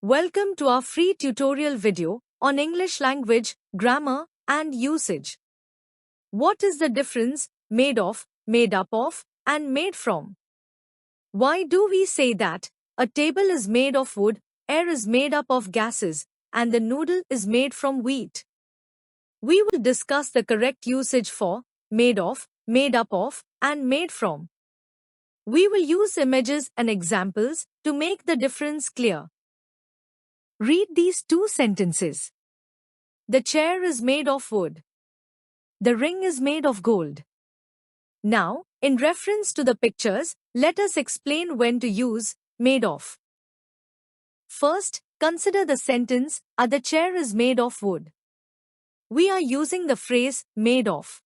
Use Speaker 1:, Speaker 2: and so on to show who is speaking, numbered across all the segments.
Speaker 1: Welcome to our free tutorial video on English language, grammar, and usage. What is the difference made of, made up of, and made from? Why do we say that a table is made of wood, air is made up of gases, and the noodle is made from wheat? We will discuss the correct usage for made of, made up of, and made from. We will use images and examples to make the difference clear. Read these two sentences. The chair is made of wood. The ring is made of gold. Now, in reference to the pictures, let us explain when to use made of. First, consider the sentence, the chair is made of wood. We are using the phrase made of.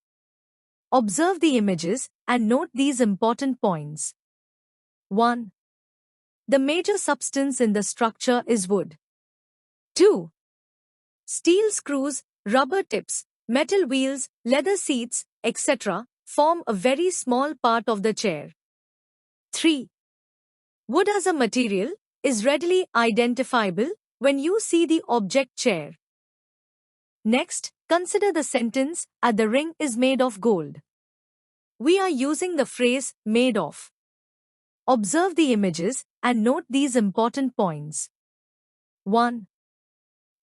Speaker 1: Observe the images and note these important points. 1. The major substance in the structure is wood. 2. Steel screws, rubber tips, metal wheels, leather seats, etc. form a very small part of the chair. 3. Wood as a material is readily identifiable when you see the object chair. Next, consider the sentence, the ring is made of gold. We are using the phrase made of. Observe the images and note these important points. 1.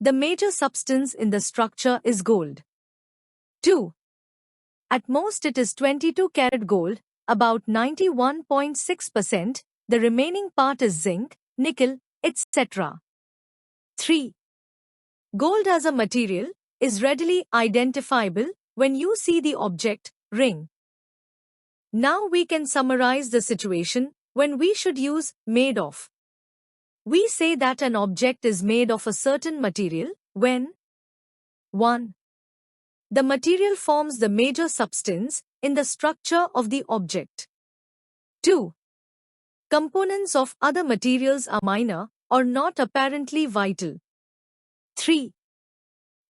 Speaker 1: The major substance in the structure is gold. 2. At most it is 22 karat gold, about 91.6%, the remaining part is zinc, nickel, etc. 3. Gold as a material is readily identifiable when you see the object, ring. Now we can summarize the situation when we should use made of. We say that an object is made of a certain material when 1. The material forms the major substance in the structure of the object. 2. Components of other materials are minor or not apparently vital. 3.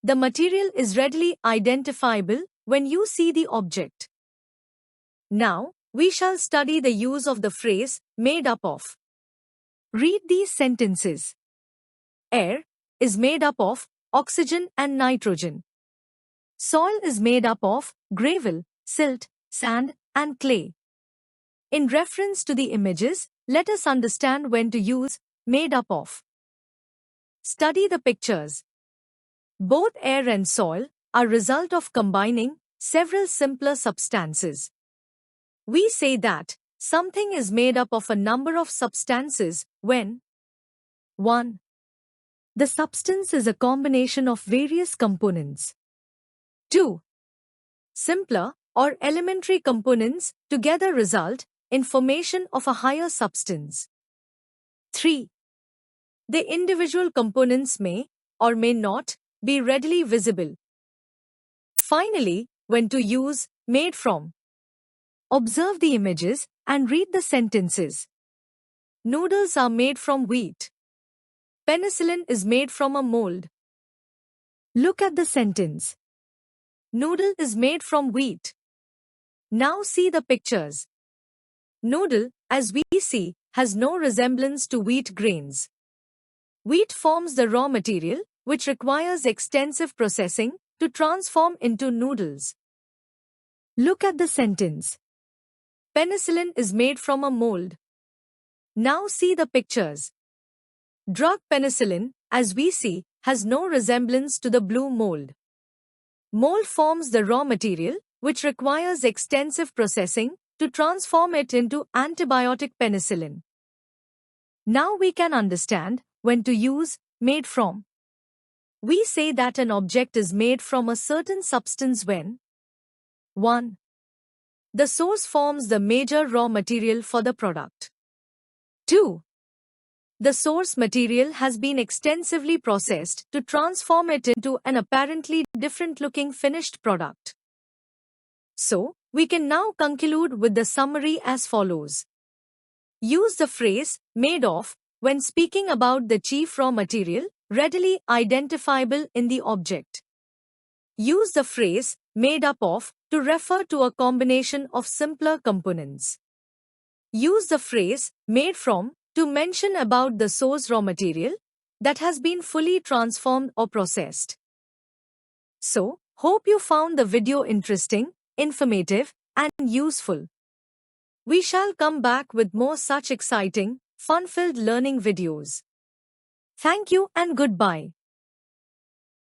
Speaker 1: The material is readily identifiable when you see the object. Now, we shall study the use of the phrase made up of. Read these sentences. Air is made up of oxygen and nitrogen. Soil is made up of gravel, silt, sand, and clay. In reference to the images, let us understand when to use made up of. Study the pictures. Both air and soil are result of combining several simpler substances. We say that something is made up of a number of substances when 1. The substance is a combination of various components. 2. Simpler or elementary components together result in formation of a higher substance. 3. The individual components may or may not be readily visible. Finally, when to use made from. Observe the images and read the sentences. Noodles are made from wheat. Penicillin is made from a mold. Look at the sentence. Noodle is made from wheat. Now see the pictures. Noodle, as we see, has no resemblance to wheat grains. Wheat forms the raw material, which requires extensive processing to transform into noodles. Look at the sentence. Penicillin is made from a mold. Now see the pictures. Drug penicillin, as we see, has no resemblance to the blue mold. Mold forms the raw material, which requires extensive processing to transform it into antibiotic penicillin. Now we can understand when to use made from. We say that an object is made from a certain substance when 1. The source forms the major raw material for the product. 2. The source material has been extensively processed to transform it into an apparently different-looking finished product. So, we can now conclude with the summary as follows. Use the phrase made of when speaking about the chief raw material readily identifiable in the object. Use the phrase made up of to refer to a combination of simpler components. Use the phrase made from to mention about the source raw material that has been fully transformed or processed. So, hope you found the video interesting, informative, and useful. We shall come back with more such exciting, fun-filled learning videos. Thank you and goodbye.